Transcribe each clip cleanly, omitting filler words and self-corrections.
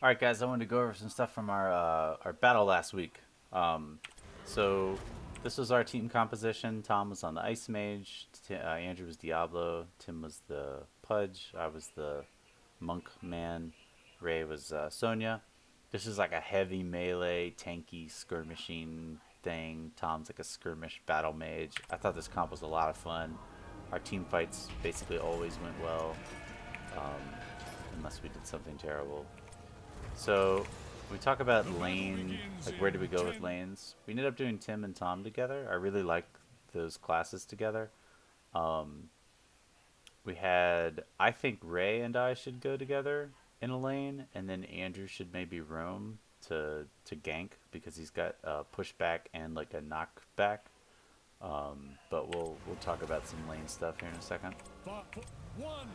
All right, guys, I wanted to go over some stuff from our battle last week. Um, so this was our team composition. Tom was on the Ice Mage. Andrew was Diablo. Tim was the Pudge. I was the Monk Man. Ray was Sonya. This is like a heavy melee, tanky skirmishing thing. Tom's like a skirmish battle mage. I thought this comp was a lot of fun. Our team fights basically always went well, um, unless we did something terrible. So we talk about lane, like where do we go with lanes? We ended up doing Tim and Tom together. I really like those classes together. Um, we had, I think Ray and I should go together in a lane, and then Andrew should maybe roam to gank because he's got pushback and like a knockback. But we'll talk about some lane stuff here in a second. One,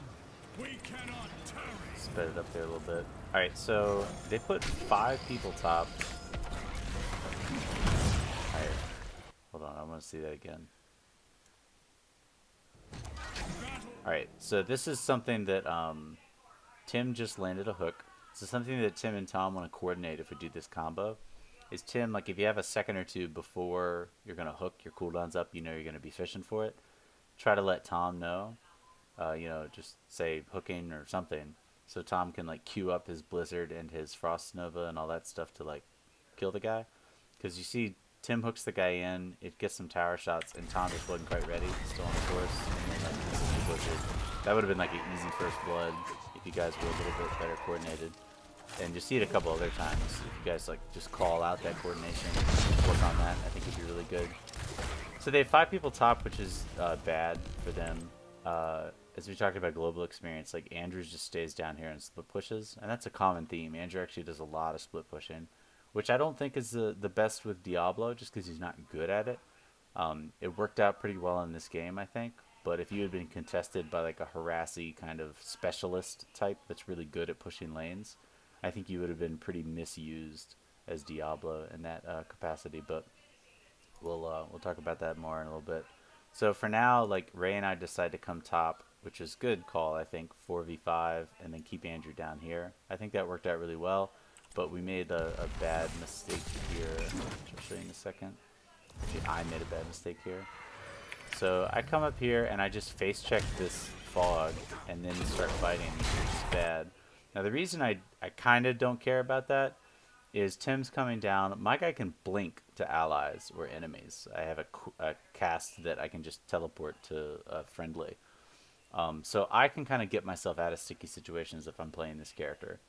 we cannot tarry. Sped it up there a little bit. All right, so they put 5 people top. All right, hold on, I want to see that again. All right, so this is something that Tim just landed a hook. This is something that Tim and Tom want to coordinate if we do this combo. Is Tim, like, if you have a second or two before you're gonna hook, your cooldown's up, you know you're gonna be fishing for it. Try to let Tom know. Just say hooking or something, so Tom can like queue up his Blizzard and his Frost Nova and all that stuff to like kill the guy. Because you see, Tim hooks the guy in, it gets some tower shots, and Tom just wasn't quite ready, still on the course, and then like misses the Blizzard. That would have been like an easy first blood if you guys were a little bit better coordinated. And you see it a couple other times. If you guys like just call out that coordination, work on that, I think it'd be really good. So they have 5 people top, which is bad for them. As we talked about global experience, like Andrews just stays down here and split pushes, and that's a common theme. Andrew actually does a lot of split pushing, which I don't think is the best with Diablo, just because he's not good at it. It worked out pretty well in this game, I think. But if you had been contested by like a harassy kind of specialist type that's really good at pushing lanes, I think you would have been pretty misused as Diablo in that capacity. But we'll talk about that more in a little bit. So for now, like Ray and I decide to come top, which is good call, I think, 4v5, and then keep Andrew down here. I think that worked out really well, but we made a bad mistake here, which I'll show you in a second. Actually, I made a bad mistake here. So I come up here and I just face check this fog and then start fighting, which is bad. Now the reason I kind of don't care about that is Tim's coming down. My guy can blink to allies or enemies. I have a cast that I can just teleport to a friendly. So I can kind of get myself out of sticky situations if I'm playing this character.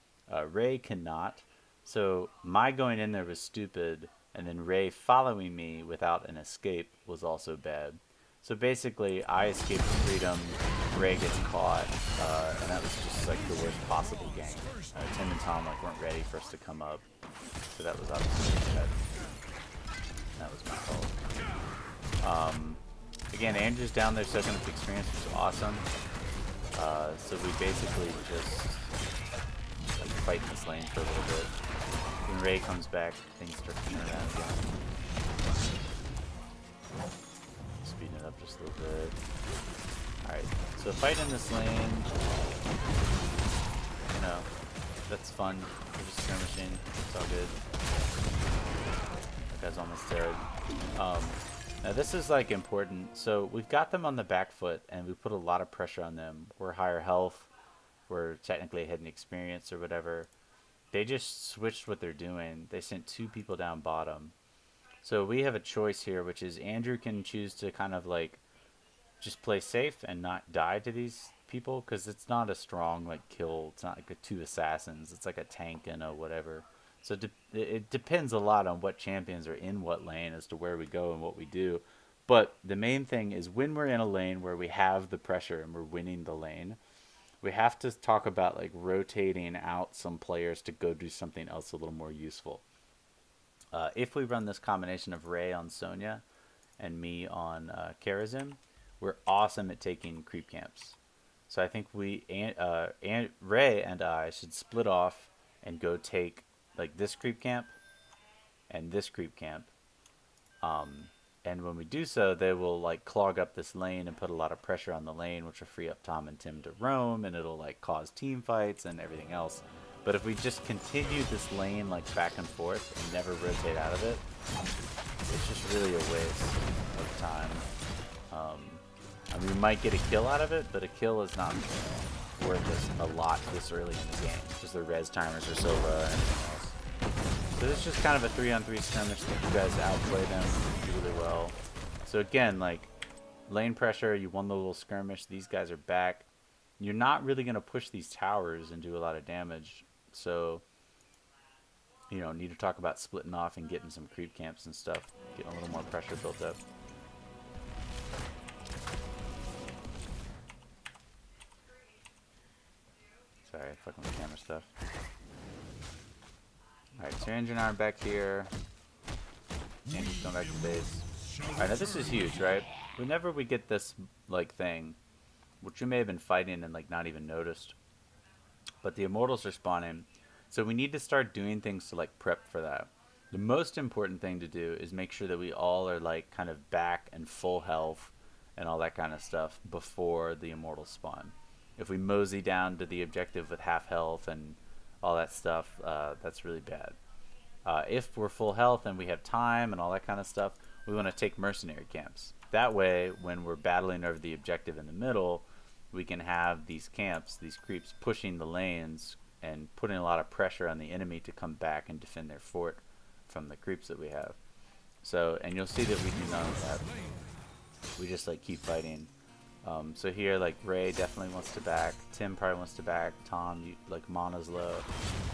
Ray cannot. So my going in there was stupid, and then Ray following me without an escape was also bad. So basically, I escaped freedom, Ray gets caught, and that was just like the worst possible game. Tim and Tom like weren't ready for us to come up, so that was obviously bad. That was my fault. Again, Andrew's down there soaking up the experience, which is awesome. So we basically just like fight in this lane for a little bit. When Ray comes back, things start to turn around again. Speeding it up just a little bit. Alright, so fight in this lane, you know, that's fun. We're just skirmishing, it's all good. That guy's almost dead. Now this is like important. So we've got them on the back foot and we put a lot of pressure on them. We're higher health, we're technically ahead in experience or whatever. They just switched what they're doing. They sent 2 people down bottom. So we have a choice here, which is Andrew can choose to kind of like just play safe and not die to these people, because it's not a strong like kill. It's not like a 2 assassins. It's like a tank and a whatever. So it depends a lot on what champions are in what lane as to where we go and what we do. But the main thing is when we're in a lane where we have the pressure and we're winning the lane, we have to talk about like rotating out some players to go do something else a little more useful. If we run this combination of Ray on Sonya and me on Karazim, we're awesome at taking creep camps. So I think Ray and I should split off and go take like this creep camp and this creep camp. And when we do so, they will like clog up this lane and put a lot of pressure on the lane, which will free up Tom and Tim to roam, and it'll like cause team fights and everything else. But if we just continue this lane like back and forth and never rotate out of it, it's just really a waste of time. I mean, we might get a kill out of it, but a kill is not worth us a lot this early in the game because the res timers are so low and everything else. So this is just kind of a 3-on-3 skirmish that you guys outplay them really well. So again, like lane pressure, you won the little skirmish. These guys are back. You're not really going to push these towers and do a lot of damage. So, you know, need to talk about splitting off and getting some creep camps and stuff. Getting a little more pressure built up. Sorry, fucking with camera stuff. Alright, so Andrew and I are back here. Andrew's going back to base. Alright, now this is huge, right? Whenever we get this, like, thing, which we may have been fighting and, like, not even noticed, but the Immortals are spawning, so we need to start doing things to, like, prep for that. The most important thing to do is make sure that we all are, like, kind of back and full health and all that kind of stuff before the Immortals spawn. If we mosey down to the objective with half health and all that stuff, that's really bad. If we're full health and we have time and all that kind of stuff, we want to take mercenary camps. That way, when we're battling over the objective in the middle, we can have these camps, these creeps, pushing the lanes and putting a lot of pressure on the enemy to come back and defend their fort from the creeps that we have. So, and you'll see that we do none of that. We just like keep fighting. So here, like, Ray definitely wants to back. Tim probably wants to back. Tom, like, mana's low.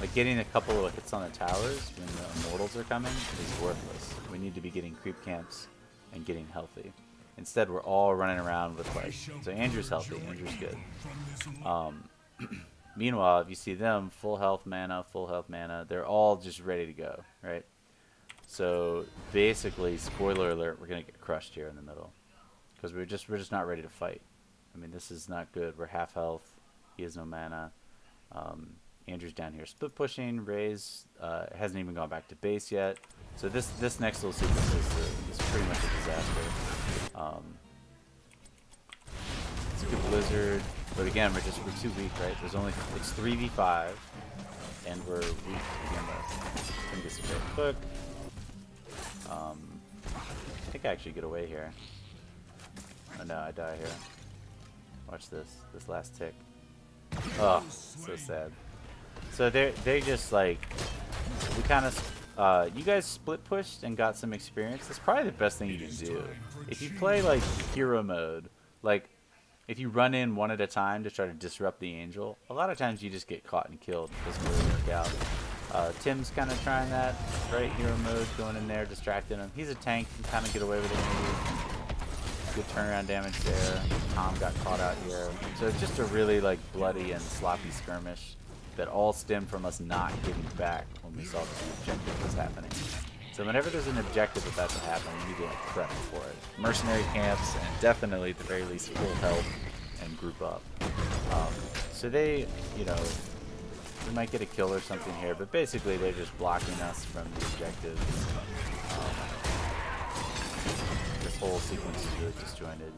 Like, getting a couple of hits on the towers when the Immortals are coming is worthless. We need to be getting creep camps and getting healthy. Instead, we're all running around with, like, so Andrew's healthy. Andrew's good. Meanwhile, if you see them, full health mana, they're all just ready to go, right? So, basically, spoiler alert, we're going to get crushed here in the middle. Because we're just not ready to fight. I mean, this is not good. We're half health. He has no mana. Andrew's down here split pushing. Ray's hasn't even gone back to base yet. So this next little sequence is pretty much a disaster. It's a good blizzard, but again, we're too weak, right? It's 3v5, and we're weak again. Can get some great hook. I think I actually get away here. Oh no, I die here. Watch this last tick. Oh, so sad. So they just like, we kind of, you guys split pushed and got some experience. That's probably the best thing you can do. If you play like hero mode, like if you run in one at a time to try to disrupt the angel, a lot of times you just get caught and killed. It doesn't really work out. Tim's kind of trying that, right? Hero mode, going in there, distracting him. He's a tank, can kind of get away with it maybe. Good turnaround damage there. Tom got caught out here. So it's just a really like bloody and sloppy skirmish that all stemmed from us not getting back when we saw that the objective was happening. So whenever there's an objective about to happen, we need to like prep for it. Mercenary camps, and definitely at the very least full health and group up. So they, you know, we might get a kill or something here, but basically they're just blocking us from the objective. This whole sequence is really disjointed.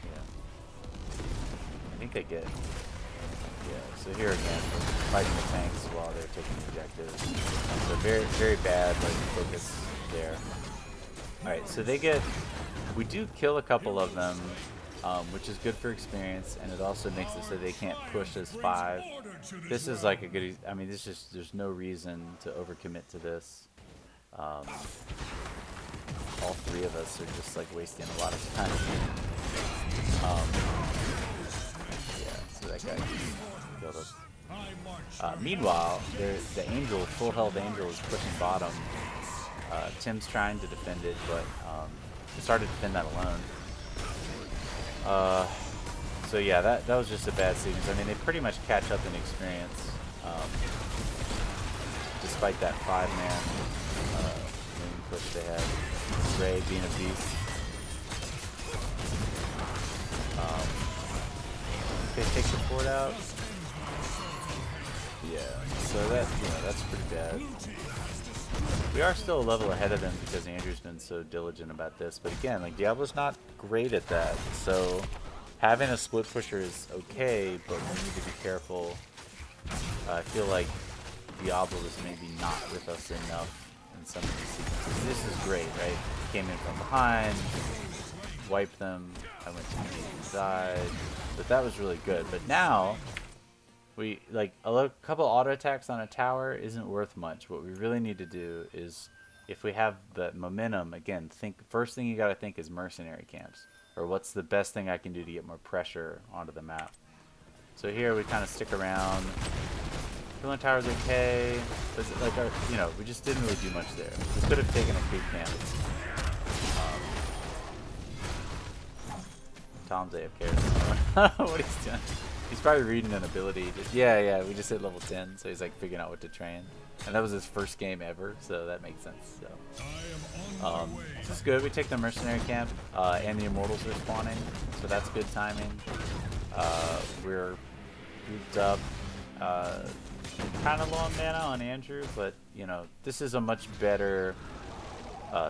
Yeah. I think they get. Yeah, so here again, fighting the tanks while they're taking the objectives. So very, very bad like focus there. Alright, so they get. We do kill a couple of them, which is good for experience, and it also makes it so they can't push as 5. This is like a good. I mean, there's no reason to overcommit to this. All 3 of us are just like wasting a lot of time. Yeah, so that guy just killed us. Meanwhile, the angel, full health angel, is pushing bottom. Tim's trying to defend it, but it's hard to defend that alone. So yeah, that was just a bad sequence. I mean, they pretty much catch up in experience, despite that 5-man push they had. Ray being a beast. Okay, take the fort out. Yeah, so that's pretty bad. We are still a level ahead of them because Andrew's been so diligent about this, but again, like Diablo's not great at that, so having a split pusher is okay, but we need to be careful. I feel like Diablo is maybe not with us enough in some of these sequences. This is great, right? Came in from behind, wiped them. I went to the side, but that was really good. But now, we like a couple auto attacks on a tower isn't worth much. What we really need to do is, if we have the momentum, again, first thing you got to think is mercenary camps, or what's the best thing I can do to get more pressure onto the map. So here we kind of stick around. Filling tower's okay, but like we just didn't really do much there. This could have taken a creep camp. Tom's AFK. What he's doing? He's probably reading an ability. Yeah, we just hit level 10, so he's like figuring out what to train. And that was his first game ever, so that makes sense. So, this is good. We take the mercenary camp, and the immortals are spawning, so that's good timing. We're grouped up. Kind of low on mana on Andrew, but this is a much better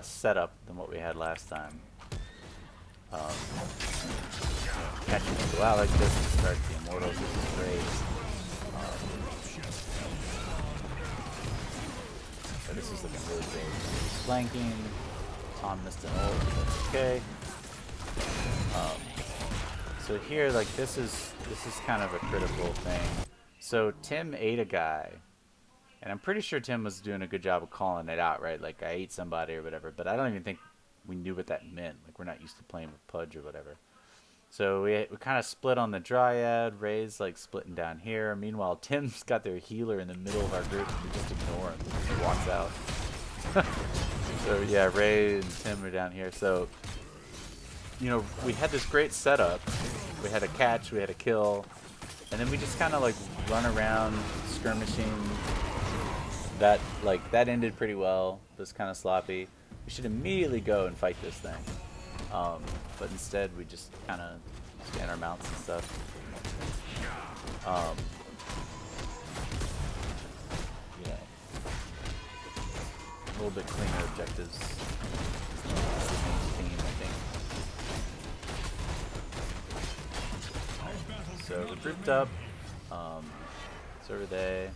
setup than what we had last time. Catching people out like this to start the immortals, this is great. But this is looking really good. Flanking. Tom missed an ult, but that's okay. So here, like this is kind of a critical thing. So Tim ate a guy, and I'm pretty sure Tim was doing a good job of calling it out, right? Like I ate somebody or whatever, but I don't even think we knew what that meant. Like we're not used to playing with Pudge or whatever. So we kind of split on the Dryad. Ray's like splitting down here. Meanwhile, Tim's got their healer in the middle of our group. We just ignore him. He walks out. So yeah, Ray and Tim are down here. So we had this great setup. We had a catch, we had a kill, and then we just kind of like run around skirmishing. That ended pretty well. It was kind of sloppy. We should immediately go and fight this thing. But instead we just kind of stand our mounts and stuff. Yeah. A little bit cleaner objectives. It's the main theme, I think. So we're grouped up. So are they.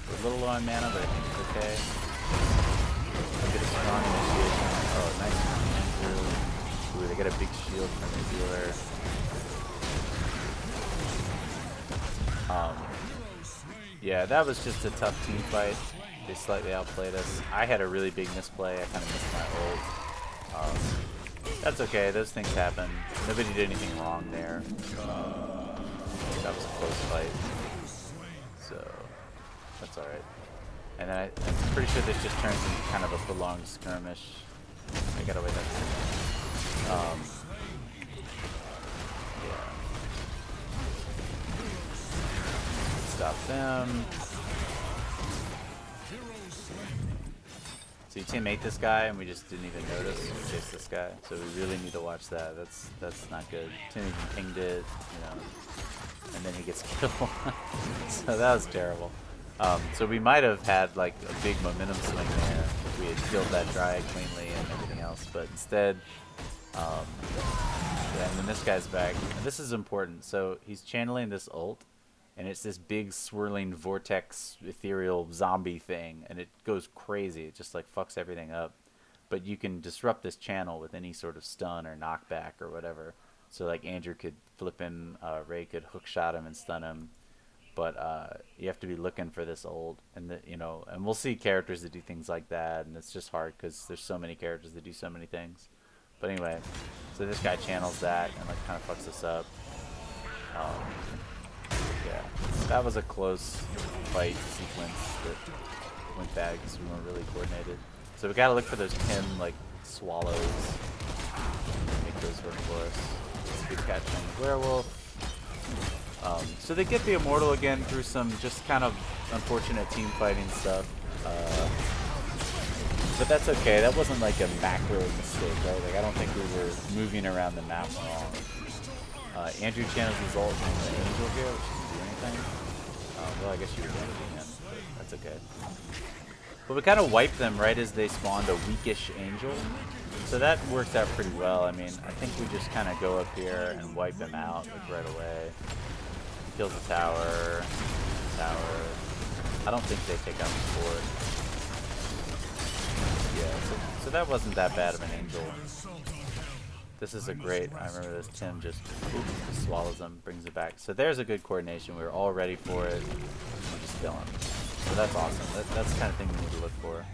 We're a little low on mana, but I think it's okay. I'll get a strong initiation. Oh, nice Andrew. Ooh, they got a big shield from the healer. Yeah, that was just a tough team fight. They slightly outplayed us. I had a really big misplay. I kind of missed my ult. That's okay. Those things happen. Nobody did anything wrong there. That was a close fight. So, that's alright. And then I'm pretty sure this just turns into kind of a prolonged skirmish. I gotta wait that. Yeah. Stop them. So you team ate this guy and we just didn't even notice. We chased this guy. So we really need to watch that. That's not good. Tim even pinged it, and then he gets killed. So that was terrible. So we might have had like a big momentum swing there if we had killed that Dryad cleanly and everything else, but instead, yeah, and then this guy's back. And this is important. So he's channeling this ult, and it's this big swirling vortex ethereal zombie thing, and it goes crazy. It just like fucks everything up. But you can disrupt this channel with any sort of stun or knockback or whatever. So like Andrew could flip in, Ray could hook shot him and stun him. But you have to be looking for this ult, and and we'll see characters that do things like that, and it's just hard because there's so many characters that do so many things. But anyway, so this guy channels that and like kind of fucks us up. Yeah, that was a close fight sequence that went bad because we weren't really coordinated. So we gotta look for those Tim like swallows, make those work for us. It's a good catch on the werewolf. So they get the immortal again through some just kind of unfortunate team fighting stuff. But that's okay. That wasn't like a macro mistake, right? Like I don't think we were moving around the map wrong. Andrew channels his ult from the angel here, which doesn't do anything. Well, I guess you were damaging him, but that's okay. But we kind of wiped them right as they spawned a weakish angel. So that worked out pretty well. I mean, I think we just kind of go up here and wipe them out like right away. Kills the tower. Tower. I don't think they take out the fort. Yeah, so that wasn't that bad of an angel. This is a great, I remember this, Tim just swallows them, brings it back. So there's a good coordination. We were all ready for it. We just kill him. So that's awesome. That's the kind of thing we need to look for.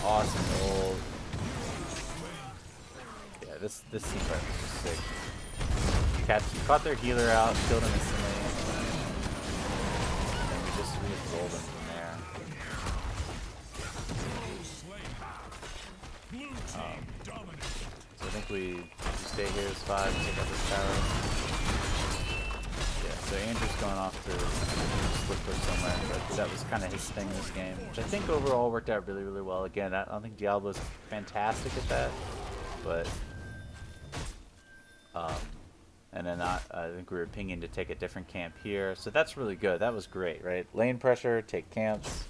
Awesome ult. Yeah, this team fight was just sick. Caught their healer out, killed him instantly. And we just rolled him from there. So I think we stay here as 5, take out this tower. Yeah, so Andrew's going off to split push somewhere, but that was kind of his thing this game, which I think overall worked out really, really well. Again, I don't think Diablo's fantastic at that, but and then I think we were pinging to take a different camp here, so that's really good. That was great, right? Lane pressure, take camps.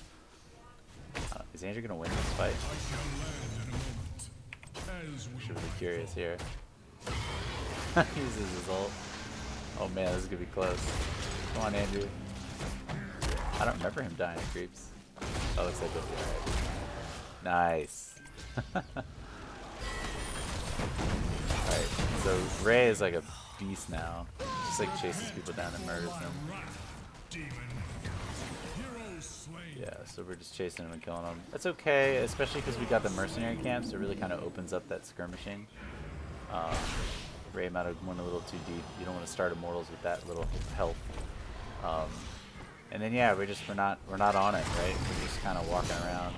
Is Andrew gonna win this fight? Should be curious here. Uses his ult. Oh man, this is gonna be close. Come on, Andrew. I don't remember him dying to creeps. Oh, looks like he'll be alright. Nice. Alright, so Ray is like a beast now. Just like chases people down and murders them. Yeah, so we're just chasing him and killing him. That's okay, especially because we got the mercenary camps. It really kind of opens up that skirmishing. Ray might have went a little too deep. You don't want to start Immortals with that little health. And then yeah, we're not on it, right? We're just kind of walking around.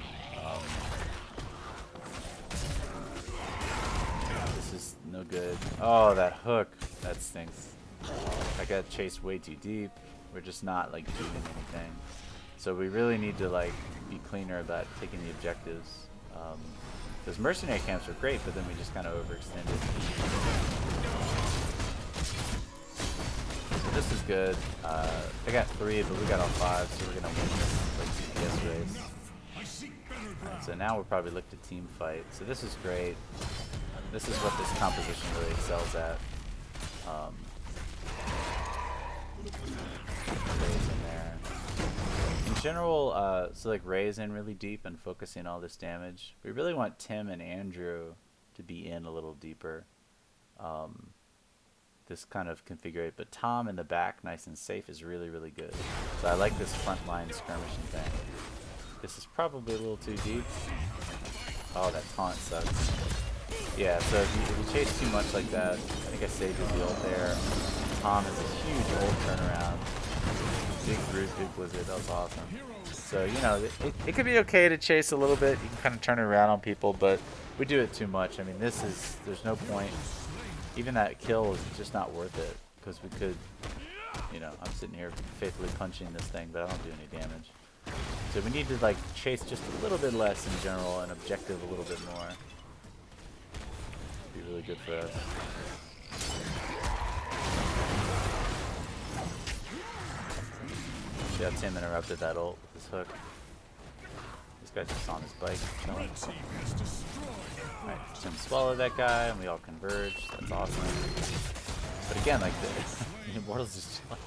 This is no good. Oh, that hook, that stinks. I got chased way too deep. We're just not like doing anything. So we really need to like be cleaner about taking the objectives. Those mercenary camps are great, but then we just kind of overextended. So this is good. I got 3, but we got all 5, so we're gonna win this like DPS race. Right, so now we'll probably look to team fight. So this is great. This is what this composition really excels at. Ray's in there. In general, so like Ray's in really deep and focusing all this damage. We really want Tim and Andrew to be in a little deeper. This kind of configure it, but Tom in the back, nice and safe, is really, really good. So I like this front line skirmishing thing. This is probably a little too deep. Oh, that taunt sucks. Yeah, so if you chase too much like that, I think I saved the ult there. Tom is a huge ult turnaround. Big Groot, big Blizzard, that was awesome. So, you know, it could be okay to chase a little bit. You can kind of turn it around on people, but we do it too much. I mean, there's no point. Even that kill is just not worth it, because we could, you know, I'm sitting here faithfully punching this thing, but I don't do any damage. So we need to, like, chase just a little bit less in general and objective a little bit more. Be really good for us. Yeah, Tim interrupted that ult with his hook. This guy's just on his bike, chilling. Alright, Tim swallowed that guy, and we all converged. That's awesome. But again, like, the Immortals just chilling.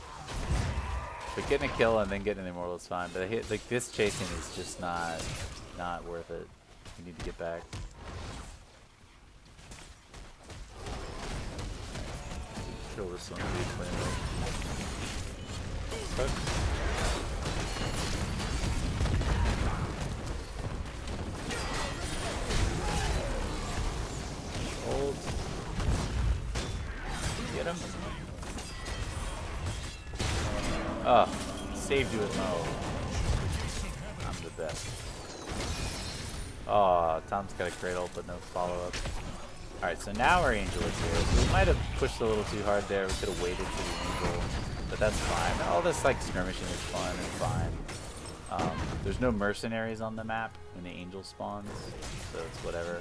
But getting a kill and then getting an Immortal is fine. But like, this chasing is just not worth it. We need to get back. Kill this one really cleanly. Hook. Hold. Get him. Oh, saved you with my ult. I'm the best. Oh, Tom's got a great ult, but no follow-up. Alright, so now our Angel is here. So we might have pushed a little too hard there. We could have waited for the Angel, but that's fine. All this like skirmishing is fun and fine. There's no mercenaries on the map when the Angel spawns, so it's whatever.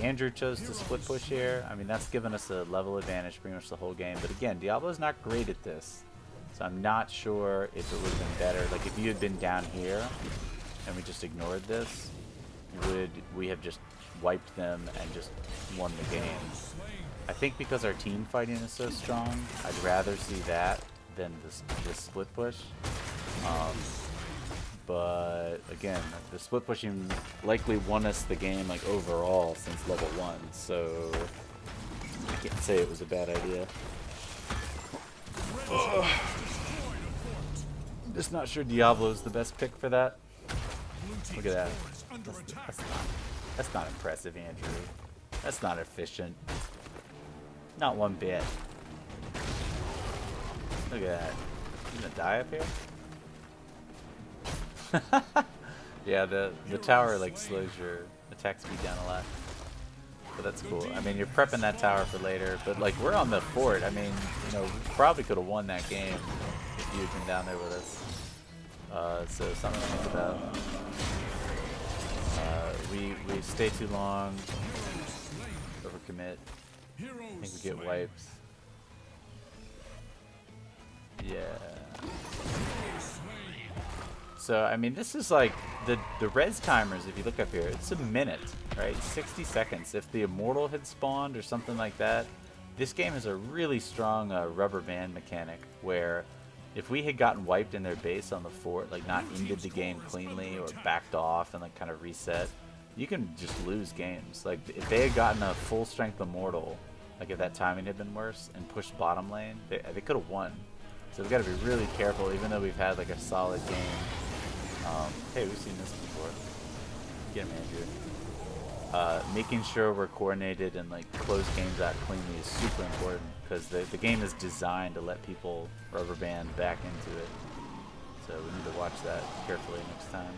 Andrew chose to split push here. I mean, that's given us a level advantage pretty much the whole game. But again, Diablo's not great at this. So I'm not sure if it would have been better. Like if you had been down here and we just ignored this, would we have just wiped them and just won the game? I think because our team fighting is so strong, I'd rather see that than this split push. But again, the split pushing likely won us the game like overall since level 1, so I can't say it was a bad idea. I'm just not sure Diablo's the best pick for that. Look at that. That's not impressive, Andrew. That's not efficient. Not one bit. Look at that. You gonna die up here? Yeah, the tower like slows your attack speed down a lot. But that's cool. I mean, you're prepping that tower for later, but like we're on the fort. I mean, you know, we probably could have won that game if you had been down there with us. So something to think about. We stay too long, overcommit. I think we get wiped. Yeah. So I mean, this is like the res timers. If you look up here, it's a minute, right? 60 seconds. If the immortal had spawned or something like that, this game has a really strong rubber band mechanic where if we had gotten wiped in their base on the fort, like not ended the game cleanly or backed off and like kind of reset, you can just lose games. Like if they had gotten a full strength immortal, like if that timing had been worse and pushed bottom lane, they could have won. So we've got to be really careful, even though we've had like a solid game. Hey, we've seen this before. Get him, Andrew. Making sure we're coordinated and like close games out cleanly is super important because the game is designed to let people rubber band back into it. So we need to watch that carefully next time.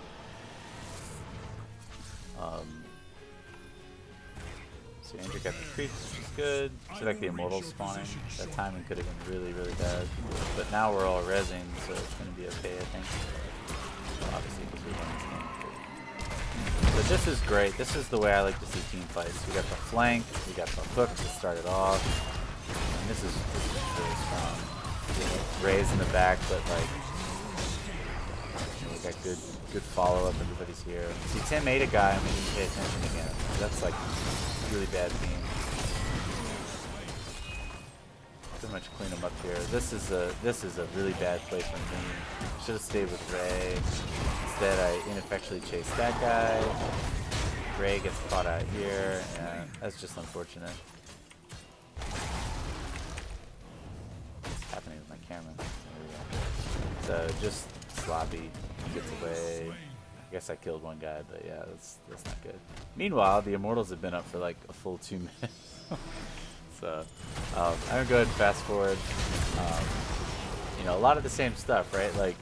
So Andrew got the creeps, which is good. So like the immortals spawning. That timing could have been really, really bad. But now we're all rezzing, so it's going to be okay, I think. Well, obviously, because we won this game. But this is great. This is the way I like to see team fights. We got the flank, we got the hook to start it off. And this is really strong. You know, Ray's in the back, but like, you know, we got good follow-up. Everybody's here. See, Tim ate a guy and we didn't pay attention again. That's like really bad team. Pretty much clean them up here. This is a really bad play from me. Should have stayed with Ray. Instead, I ineffectually chased that guy. Ray gets caught out here. Yeah, that's just unfortunate. What's happening with my camera? There we go. So just sloppy. Gets away. I guess I killed one guy, but yeah, that's not good. Meanwhile, the Immortals have been up for like a full 2 minutes. So, I'm gonna go ahead and fast forward. You know, a lot of the same stuff, right? Like,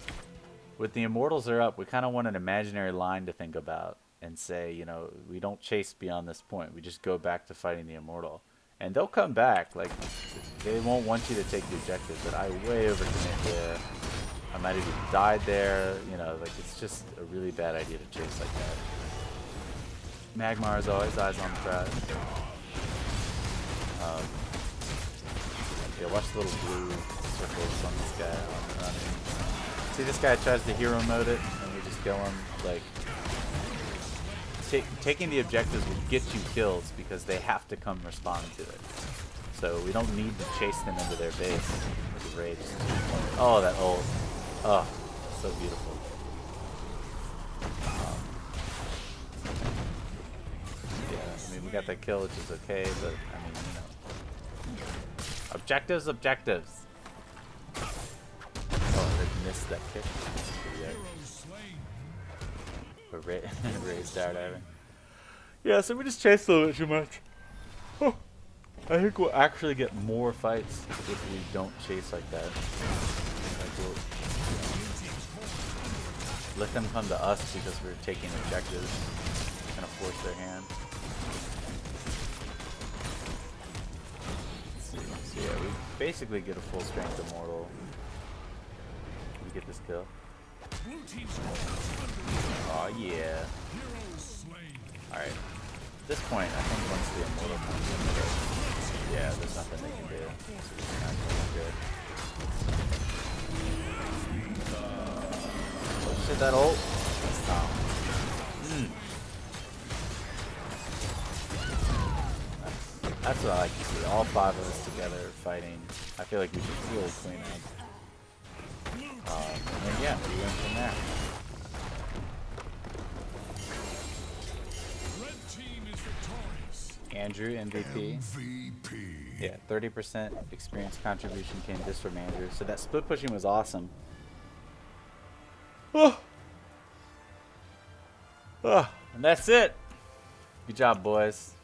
with the Immortals are up, we kind of want an imaginary line to think about and say, you know, we don't chase beyond this point. We just go back to fighting the Immortal. And they'll come back. Like, they won't want you to take the objective, but I way overcommit there. I might have even died there. You know, like, it's just a really bad idea to chase like that. Magmar, as always, eyes on the prize. Yeah, watch the little blue circles on this guy. See, this guy tries to hero mode it, and we just kill him. Like, taking the objectives will get you kills because they have to come respond to it. So we don't need to chase them into their base with the rage. Oh, that ult. Oh, so beautiful. Yeah, I mean, we got that kill, which is okay, but I mean, you know. Objectives. Oh, they missed that kick. But Ray's diving. Yeah, so we just chased a little bit too much. Oh, I think we'll actually get more fights if we don't chase like that. Like we'll, let them come to us because we're taking objectives. Kind of force their hand. So yeah, we basically get a full strength immortal. We get this kill. Oh yeah. Alright. At this point, I think once the immortal comes in, yeah, there's nothing they can do. So it's not good. Oh shit, that ult. That's what I like to see. All 5 of us together fighting. I feel like we should really clean up. And then yeah, we went from there. Red team is victorious. Andrew MVP. MVP. Yeah, 30% experience contribution came just from Andrew. So that split pushing was awesome. Oh. Oh, and that's it. Good job, boys.